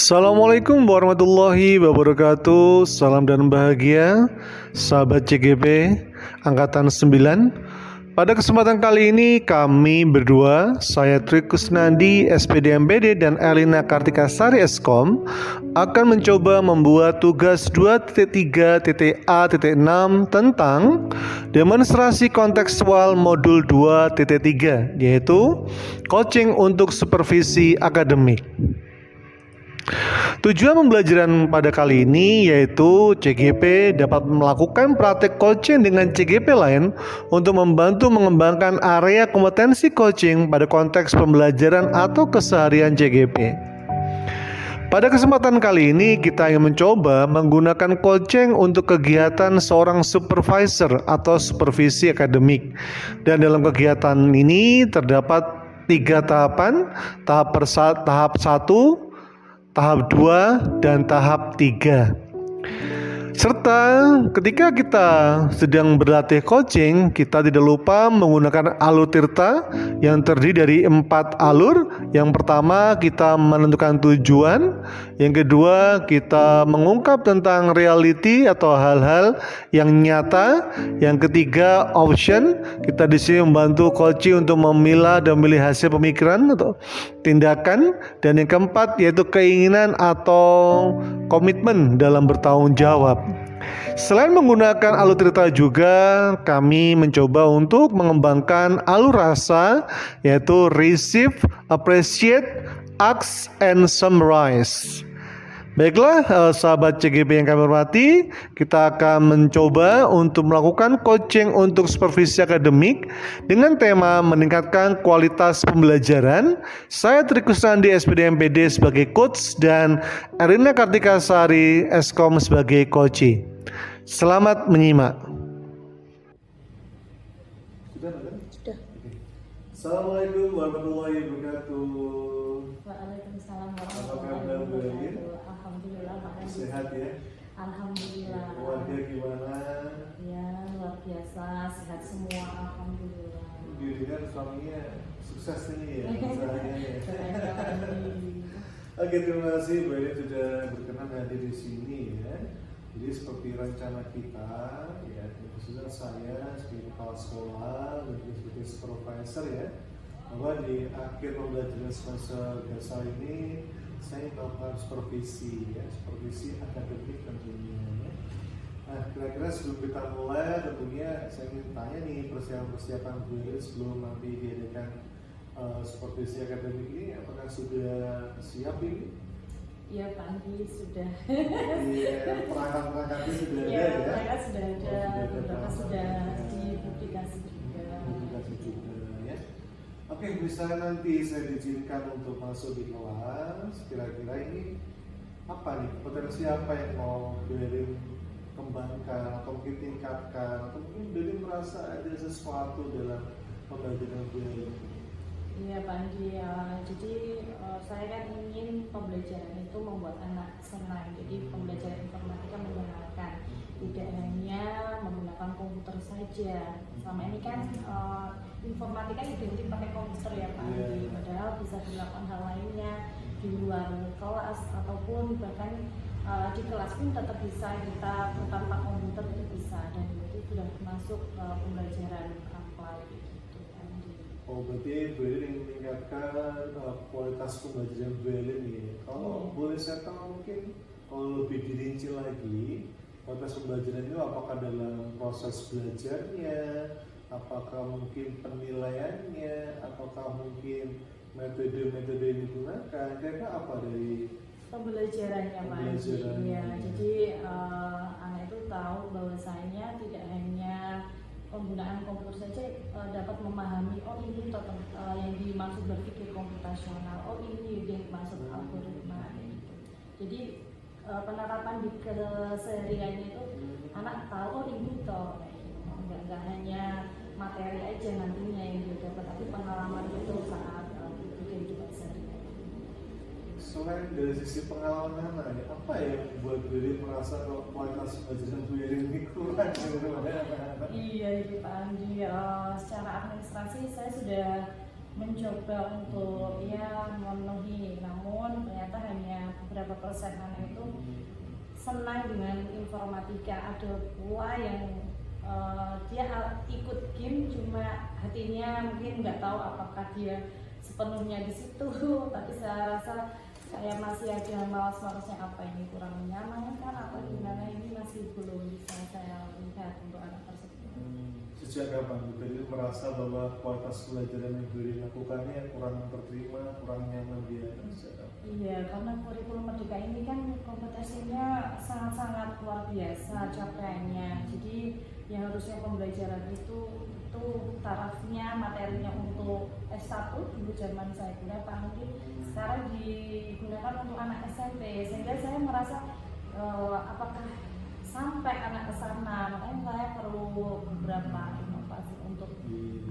Assalamualaikum warahmatullahi wabarakatuh. Salam dan bahagia sahabat CGP Angkatan 9. Pada kesempatan kali ini kami berdua, saya Tri Kusnandi SPD MPD dan Elina Kartikasari Eskom, akan mencoba membuat tugas 2.3.A.6 tentang demonstrasi kontekstual modul 2.3, yaitu coaching untuk supervisi akademik. Tujuan pembelajaran pada kali ini yaitu CGP dapat melakukan praktek coaching dengan CGP lain untuk membantu mengembangkan area kompetensi coaching pada konteks pembelajaran atau keseharian CGP. Pada kesempatan kali ini kita ingin mencoba menggunakan coaching untuk kegiatan seorang supervisor atau supervisi akademik. Dan dalam kegiatan ini terdapat 3 tahapan, tahap 1, tahap 2, dan tahap 3. Serta ketika kita sedang berlatih coaching, kita tidak lupa menggunakan alur tirta yang terdiri dari 4 alur. Yang pertama, kita menentukan tujuan. Yang kedua, kita mengungkap tentang reality atau hal-hal yang nyata. Yang ketiga, option. Kita di sini membantu coaching untuk memilah dan memilih hasil pemikiran atau tindakan. Dan yang keempat yaitu keinginan atau komitmen dalam bertanggung jawab. Selain menggunakan alur cerita juga, kami mencoba untuk mengembangkan alur rasa, yaitu receive, appreciate, ask, and summarize. Baiklah sahabat CGP yang kami hormati, kita akan mencoba untuk melakukan coaching untuk supervisi akademik dengan tema meningkatkan kualitas pembelajaran. Saya Tri Kusnandi SPD MPD sebagai coach dan Elina Kartikasari Eskom sebagai coach. Selamat menyimak. Sudah. Assalamualaikum warahmatullahi wabarakatuh. Waalaikumsalam Apa kabar, warahmatullahi Bu Elin? wabarakatuh. Alhamdulillah Pak Andi. Sehat ya? Alhamdulillah. Keluarga gimana? Ya luar biasa, sehat semua. Alhamdulillah. Jadi kan suaminya sukses ini ya, usahanya ya. Keren, Pak Andi. Oke, terima kasih Bu Elin sudah berkenan hadir di sini ya. Jadi seperti rencana kita ya, khususnya saya sebagai kepala sekolah dan juga sebagai supervisor ya, bahwa di akhir pembelajaran semester dasar ini saya melakukan supervisi ya, supervisi akademik tentunya ya. Nah, kira-kira sebelum kita mulai tentunya saya ingin tanya nih persiapan Bu Elin sebelum nanti diadakan supervisi akademik ini, apakah sudah siap ini? Iya Pak Andi sudah. Iya, perangkat-perangkatnya sudah ada Iya, ya? perangkat sudah ada, beberapa sudah di dipublikasi juga. ya. Oke, misalnya nanti saya diizinkan untuk masuk di kelas, kira-kira ini apa nih, potensi apa yang mau Belin kembangkan atau mungkin tingkatkan, atau mungkin Belin merasa ada sesuatu dalam pembelajaran Belin? Iya Pak Andi, jadi saya kan ingin pembelajaran itu membuat anak senang. Jadi pembelajaran informatika menyenangkan, tidak hanya menggunakan komputer saja. Selama ini kan informatika identik pakai komputer ya Pak Andi, padahal bisa dilakukan hal lainnya di luar kelas ataupun bahkan di kelas pun tetap bisa kita tanpa komputer itu bisa, dan itu sudah masuk pembelajaran apply. Oh, berarti Belin ingin meningkatkan kualitas pembelajaran Belin ya. Kalau boleh saya tahu mungkin kalau lebih dirinci lagi, kualitas pembelajaran itu apakah dalam proses belajarnya, apakah mungkin penilaiannya, apakah mungkin metode-metode yang digunakan, kira-kira apa dari pembelajarannya Pak Andi? Ya, jadi anak itu tahu bahwasanya tidak hanya penggunaan komputer saja dapat memahami, oh ini yang dimaksud berpikir komputasional, oh ini yang dimaksud algoritma gitu. Jadi penerapan di kesehariannya itu anak tahu, oh ini toh nggak hanya materi aja nantinya yang dia dapat, tapi pengalaman itu saat kehidupan sehari-hari. Selain dari sisi pengalaman apa yang membuat Belin merasa kalau kualitas pembelajaran Belin ini kurang daripada anak-anak? Iya Pak Andi, secara administrasi saya sudah mencoba untuk ya memenuhi, namun ternyata hanya beberapa persen anak itu senang dengan informatika. Ada pula yang dia ikut game cuma hatinya mungkin nggak tahu apakah dia sepenuhnya di situ tapi saya rasa saya masih ada malas-malasnya, apa ini kurang menyenangkan atau gimana, ini masih belum bisa saya lihat untuk anak tersebut. Sejak kapan Bu Berlin merasa bahwa kualitas pelajaran yang Berlin lakukannya kurang terterima, kurang nyaman dia? Iya, karena kurikulum Merdeka ini kan kompetisinya sangat-sangat luar biasa capaiannya. Jadi yang harusnya pembelajaran itu tarafnya, materinya untuk S1 dulu zaman saya kuliah Pak Anggi, sekarang digunakan untuk anak SMP, sehingga saya merasa apakah sampai anak ke sana, makanya saya perlu beberapa inovasi untuk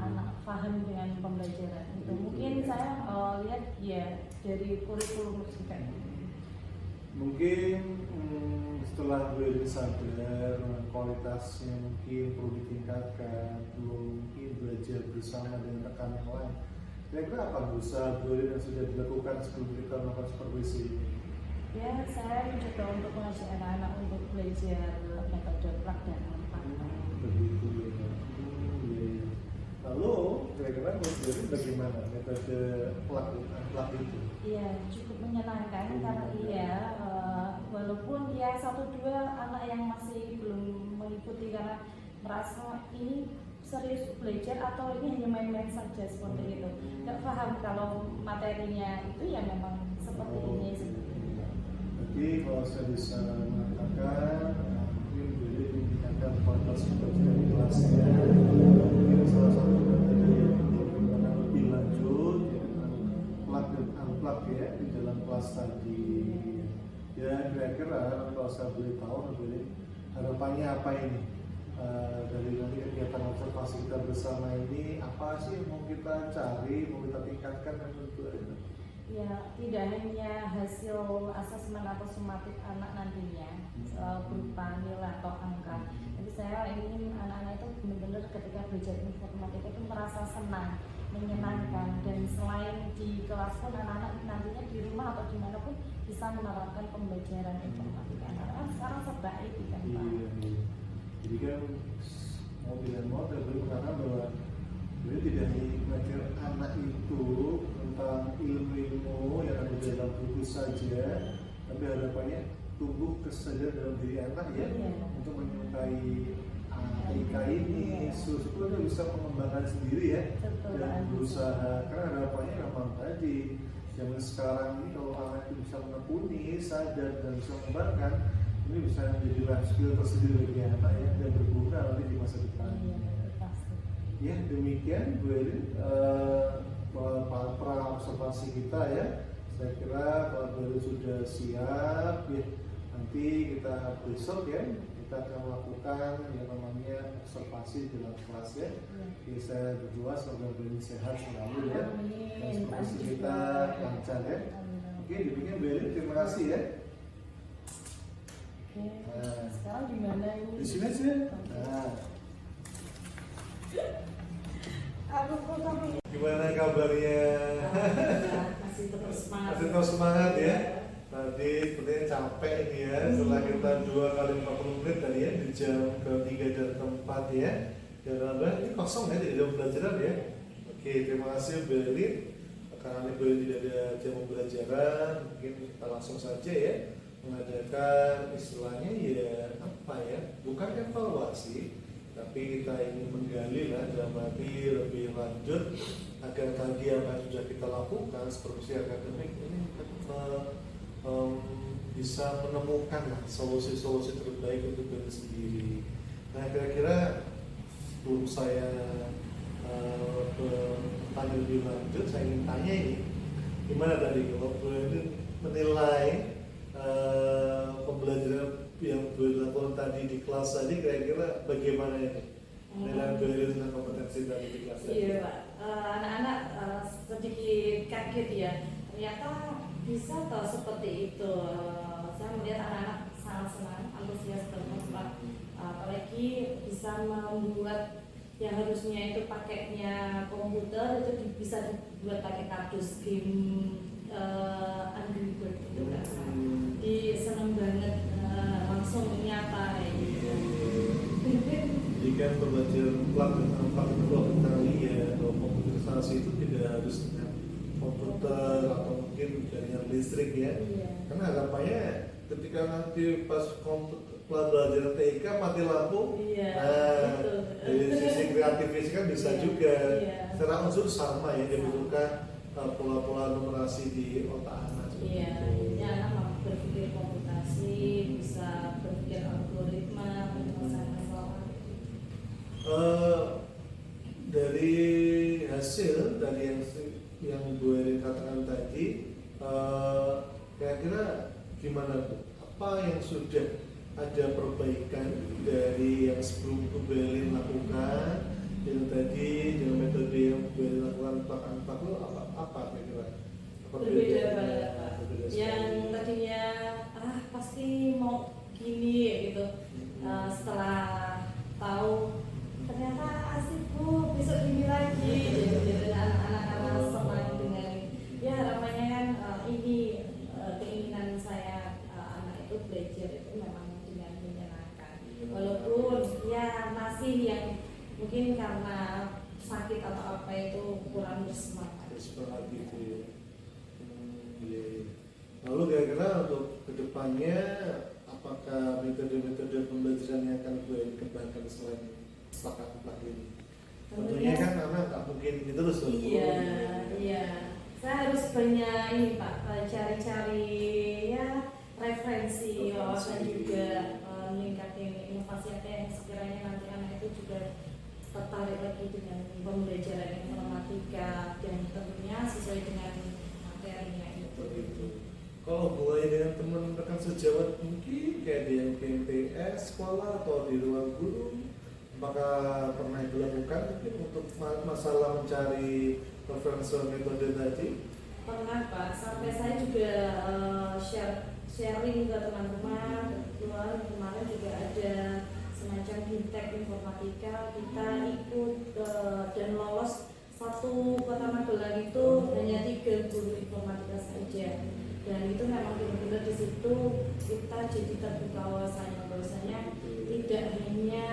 anak paham dengan pembelajaran itu. Mungkin saya lihat ya dari kurikulum Merdeka. Mungkin setelah Berlin sadar kualitasnya mungkin perlu ditingkatkan, belum mungkin belajar bersama dengan rekan yang lain. Kira-kira apa usaha Berlin yang sudah dilakukan sebelum kita melakukan supervisi ini? Ya, saya mencoba untuk mengajak anak-anak untuk belajar metode plak dan unplak. Begitu ya. Iya. Lalu kira-kira menurut bagaimana metode plak itu? Iya, cukup menyenangkan karena walaupun ya 1-2 anak yang masih belum mengikuti karena merasa ini serius belajar atau ini hanya main-main saja seperti itu. Nggak paham kalau materinya itu ya memang seperti ini. Jadi kalau saya bisa mengatakan mungkin boleh ditingkatkan kualitas pembelajaran di kelasnya, mungkin salah satu metode yang digunakan lebih lanjut yaitu plug dan unplug ya di dalam kelas tadi. Ya kira-kira kalau saya boleh tahu boleh harapannya apa ini dari nanti kegiatan observasi kita bersama ini, apa sih yang mau kita cari, mau kita tingkatkan dan tentu itu. Ya, tidak hanya hasil asesmen atau sumatif anak nantinya berupa nilai atau angka. Jadi saya ingin anak-anak itu benar-benar ketika belajar informatika itu merasa senang, menyenangkan, dan selain di kelas pun anak-anak nantinya di rumah atau dimanapun bisa menerapkan pembelajaran informatika. Karena sekarang serba IT kan Pak. Iya. Jadi kan mau tidak mau terlalu karena bahwa jadi tidak hanya mengajar anak itu tentang ilmu-ilmu yang ada di dalam buku saja, tapi harapannya tumbuh kesadaran dalam diri anak ya, untuk menyukai IK ini, supaya bisa mengembangkan sendiri ya, dan berusaha. Karena harapannya memang tadi zaman sekarang ini kalau anak itu bisa menekuni, sadar dan bisa mengembangkan, ini bisa menjadi life skill tersendiri bagi anak ya, dan berguna nanti di masa depan. Ya demikian Bu Elin para observasi kita ya. Saya kira kalau Bu Elin sudah siap ya, nanti kita besok ya kita akan melakukan yang namanya observasi dalam kelas ya. Jadi saya berdoa semoga Bu Elin sehat selalu ya, dan observasi kita lancar ya. Oke demikian Bu Elin, terima kasih ya. Oke, sekarang di mana ini? Di sini aja. Nah. Gimana kabarnya? Masih terus semangat. Masih terus semangat ya. Tadi sepertinya capek ini ya. Setelah kita 2 kali 40 menit tadi ya di jam ke-3 dan ke-4 ya. Dan alhamdulillah ini kosong ya, tidak ada pembelajaran ya. Oke, terima kasih Bu Elin. Karena ini Bu Elin tidak ada jam pembelajaran, mungkin kita langsung saja ya mengadakan istilahnya ya apa ya? Bukan evaluasi, tapi kita ingin menggali lah dalam arti lebih lanjut agar tadi apa yang sudah kita lakukan seperti akademik ini bisa menemukan lah solusi-solusi terbaik untuk diri sendiri. Nah kira-kira sebelum saya bertanya lebih lanjut, saya ingin tanya ini gimana tadi kalau boleh menilai pembelajaran yang dilakukan tadi di kelas tadi, kira-kira bagaimana ini nilai belajar dan kompetensi tadi di kelas tadi? Iya Pak, anak-anak sedikit kaget ya, ternyata bisa toh seperti itu. Saya melihat anak-anak sangat senang, antusias bermanfaat, apalagi bisa membuat yang harusnya itu pakainya komputer itu bisa dibuat pakai kardus game Angry Bird itu kan. Jadi seneng banget langsung nyata kayak gitu. Jadi kan pembelajaran pelatihan tali atau komputerisasi itu tidak harus dengan komputer atau mungkin dengan listrik ya. Iya. Karena harapannya ketika nanti pas pelajaran TIK mati lampu, Iya, nah betul. dari sisi kreativitas kan bisa Iya, juga. iya. Secara unsur sama ya, dibutuhkan pola-pola numerasi di otak anak. Iya, jadi anak mampu berpikir komputasi, bisa berpikir algoritma, penyelesaian masalah. Dari hasil dari yang gue katakan tadi, kira-kira gimana Bu? Apa yang sudah ada perbaikan dari yang sebelum Bu Belin lakukan yang tadi dengan metode yang Bu Belin lakukan Pak lo apa kira-kira? Berbeda banget Pak. Berbeda Yang sekali. tadinya pasti mau gini gitu, setelah tahu ternyata asik Bu, besok gini lagi. Jadi anak-anak senang dengan ya harapannya kan ini keinginan saya anak itu belajar itu memang dengan menyenangkan. Walaupun ya masih yang mungkin karena sakit atau apa itu kurang bersemangat. Seperti itu ya. Iya. Lalu kira-kira untuk kedepannya apakah metode-metode pembelajaran yang akan gue kembangkan selain plak ini? Tentunya kan anak nggak mungkin gitu terus loh. Iya, iya. Saya harus banyak ini Pak, cari-cari ya referensi wawasan juga, meningkatkan inovasi apa yang sekiranya nanti anak itu juga tertarik lagi dengan pembelajaran informatika dan tentunya sesuai dengan materinya itu. Kalau mulai dengan teman rekan sejawat mungkin kayak di MPMTS sekolah atau di ruang guru, apakah pernah dilakukan mungkin untuk masalah mencari referensi metode tadi? Pernah Pak, sampai saya juga sharing ke teman-teman. Kebetulan kemarin juga ada semacam fintech informatika, kita ikut dan lolos satu kota Magelang itu hanya 3 guru informatika saja, dan itu memang benar-benar di situ kita jadi terbuka wawasannya bahwasanya tidak hanya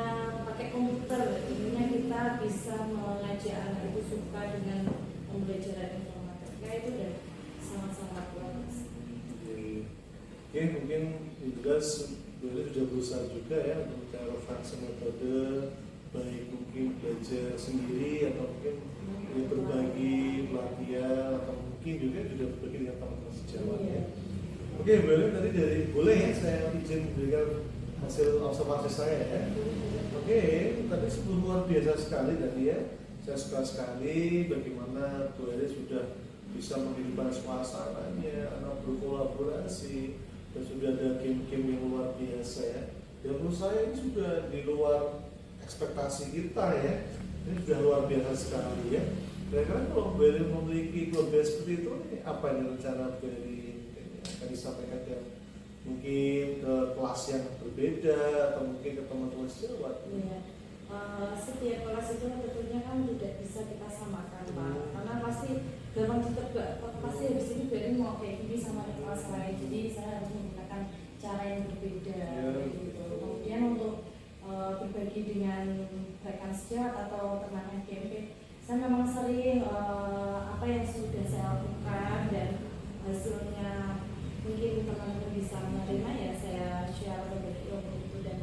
pakai komputer, intinya kita bisa mengajak anak itu suka dengan pembelajaran informatika itu udah sangat-sangat bagus. Oke, mungkin juga sebenarnya sudah berusaha juga ya untuk mencari referensi metode baik mungkin belajar sendiri atau mungkin berbagi pelatihan atau mungkin juga berbagi dengan teman-teman sejawat ya. Oke, boleh ya saya izin memberikan hasil observasi saya ya. Oke, tadi sebelum luar biasa sekali tadi ya. Saya suka sekali bagaimana Bu Eri sudah bisa menghidupkan suasananya, anak berkolaborasi, dan sudah ada game-game yang luar biasa ya. Dan menurut saya ini sudah di luar ekspektasi kita ya. Ini sudah luar biasa sekali ya. Kira-kira kalau Bu Eri memiliki keluarga seperti itu, apa yang rencana Bu Eri akan disampaikan ke mungkin ke kelas yang berbeda atau mungkin ke teman-teman sejawat? Iya. Setiap kelas itu tentunya kan tidak bisa kita samakan Pak, karena pasti gampang ditebak, pasti habis ini berarti mau kayak gini sama kelas lain, jadi saya harus menggunakan cara yang berbeda gitu. Kemudian untuk berbagi dengan rekan sejawat atau teman GMP, saya memang sering apa yang sudah saya lakukan dan hasilnya mungkin teman-teman bisa menerima ya saya share berbagi itu, dan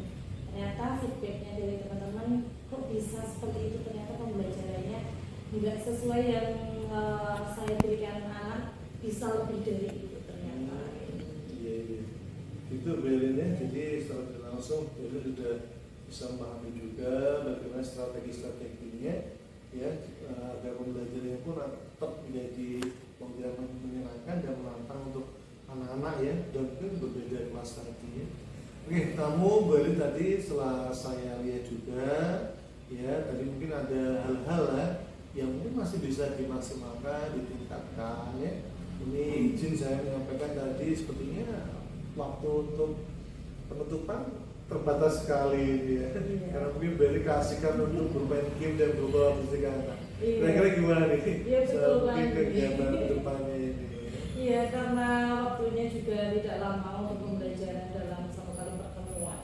ternyata feedbacknya dari teman-teman kok bisa seperti itu, ternyata pembelajarannya nggak sesuai yang saya berikan anak, bisa lebih dari itu ternyata. Iya. Itu Belinnya, jadi secara langsung Belin sudah bisa memahami juga bagaimana strategi-strateginya ya agar pembelajarannya pun tetap menjadi pembelajaran menyenangkan dan menantang untuk anak-anak ya, dan mungkin berbeda kelas tadi ya. Oke, kamu Belin tadi setelah saya lihat juga ya, tadi mungkin ada hal-hal ya yang mungkin masih bisa dimaksimalkan, ditingkatkan ya. Ini izin saya menyampaikan tadi sepertinya waktu untuk penutupan terbatas sekali ya. Iya. Karena mungkin Berry keasikan untuk bermain game dan berbawa musik anak. Iya. Kira-kira gimana nih? Iya, betul Mungkin banget. kegiatan kedepannya ini. Iya, karena waktunya juga tidak lama untuk pembelajaran dalam satu kali pertemuan.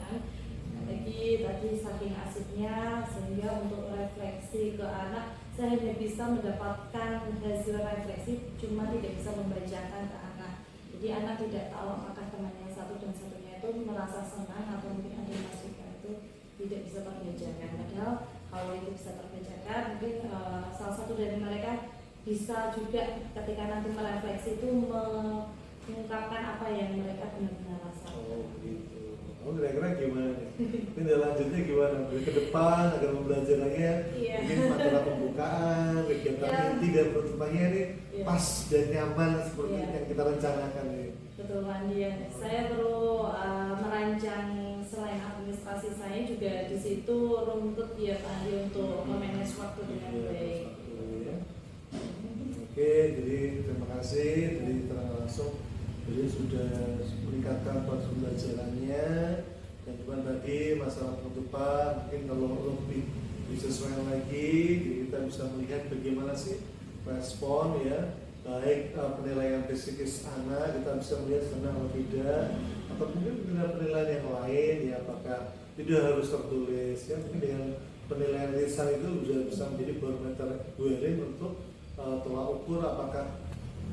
Lagi tadi saking asiknya sehingga untuk refleksi ke anak saya hanya bisa mendapatkan hasil refleksi, cuma tidak bisa membacakan ke anak. Jadi anak tidak tahu apakah temannya satu dan satunya itu merasa senang atau mungkin ada masukan itu tidak bisa terbacakan. Padahal kalau itu bisa terbacakan, mungkin salah satu dari mereka bisa juga ketika nanti merefleksi itu mengungkapkan apa yang mereka benar-benar rasakan. Oh gitu. Oh kira-kira gimana nih? Tindak lanjutnya gimana? Ke depan agar pembelajarannya Iya. mungkin materi pembukaan, kegiatan Iya. inti dan penutupannya ini Iya. pas dan nyaman seperti Iya. yang kita rencanakan ini. Betul Mandi ya. Saya perlu merancang selain administrasi saya juga di situ runtut ya Mandi untuk memanage waktu dengan baik. Oke, jadi terima kasih dari terang langsung. Jadi sudah meningkatkan kualitas pembelajarannya dan juga tadi masalah penutupan mungkin kalau lebih disesuaikan lagi jadi kita bisa melihat bagaimana sih respon ya baik penilaian psikis anak kita bisa melihat senang atau tidak atau mungkin penilaian yang lain ya apakah tidak harus tertulis ya mungkin dengan penilaian lisan itu bisa menjadi barometer dwelling untuk tolak ukur apakah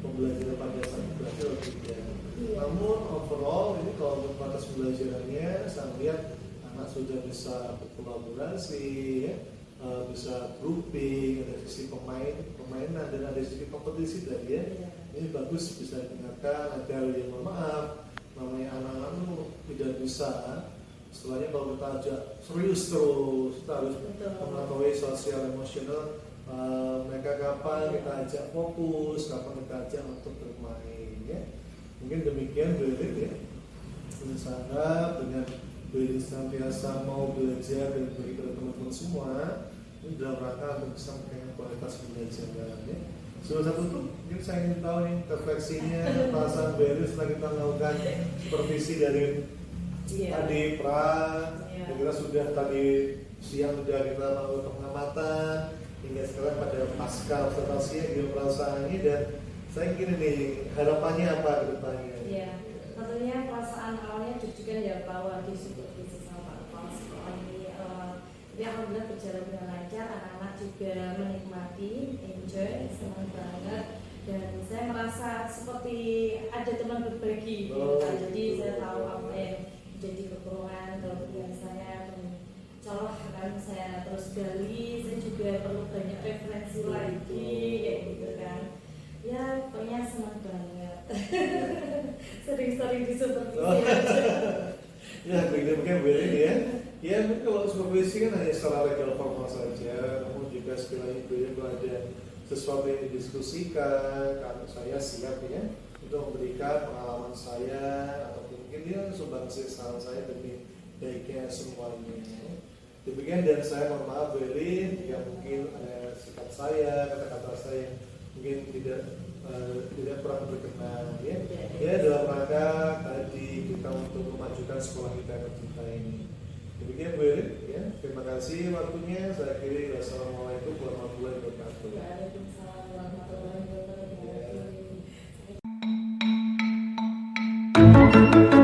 pembelajaran pada saat berhasil atau tidak. Namun overall ini kalau untuk batas pembelajarannya saya lihat anak sudah bisa berkolaborasi, ya, bisa grouping, ada sisi permainan dan ada sisi kompetisi tadi ya. Ini bagus bisa didengarkan agar dia mohon maaf namanya anak-anak itu tidak bisa. Setelahnya kalau kita ajak serius terus kita harus mengetahui sosial emosional. Mereka kapan kita ajak fokus, kapan kita ajak untuk bermain ya. Mungkin demikian Berlin ya. Saya dengan Berlin senantiasa mau belajar dan beri kepada teman-teman semua ini dalam rangka untuk bisa meningkatkan kualitas pembelajaran ya. Sebelum saya tutup, mungkin saya ingin tahu nih refleksinya perasaan Berlin setelah kita melakukan supervisi dari tadi kira-kira sudah tadi siang sudah kita melakukan pengamatan hingga sekarang pada pasca observasinya gimana perasaannya dan saya ingin nih harapannya apa ke depannya? Iya, tentunya perasaan awalnya deg-degan ya bahwa di supervisi sama Pak Kepala Sekolah ini tapi alhamdulillah berjalan dengan lancar, anak-anak juga menikmati, enjoy, senang banget dan saya merasa seperti ada teman berbagi gitu kan. Jadi saya tahu apa yang menjadi kekurangan kelebihan saya Insyaallah akan saya terus gali, saya juga perlu banyak referensi lagi kayak gitu kan. Ya pokoknya senang banget. Sering-sering disupervisi aja. Ya begini Berlin ya. Ya mungkin kalau supervisi kan hanya secara legal formal saja, namun juga sekali lagi kalau ada sesuatu yang didiskusikan, kan saya siap ya untuk memberikan pengalaman saya atau mungkin dia sumbangsi saran saya demi baiknya semuanya. Demikian dan saya mohon maaf Berlin jika mungkin ada sikap saya, kata-kata saya mungkin tidak kurang berkenan ya. Ya dalam rangka tadi kita untuk memajukan sekolah kita yang tercinta ini. Demikian Berlin ya. Terima kasih waktunya. Saya akhiri wassalamualaikum warahmatullahi wabarakatuh. Waalaikumsalam warahmatullahi wabarakatuh.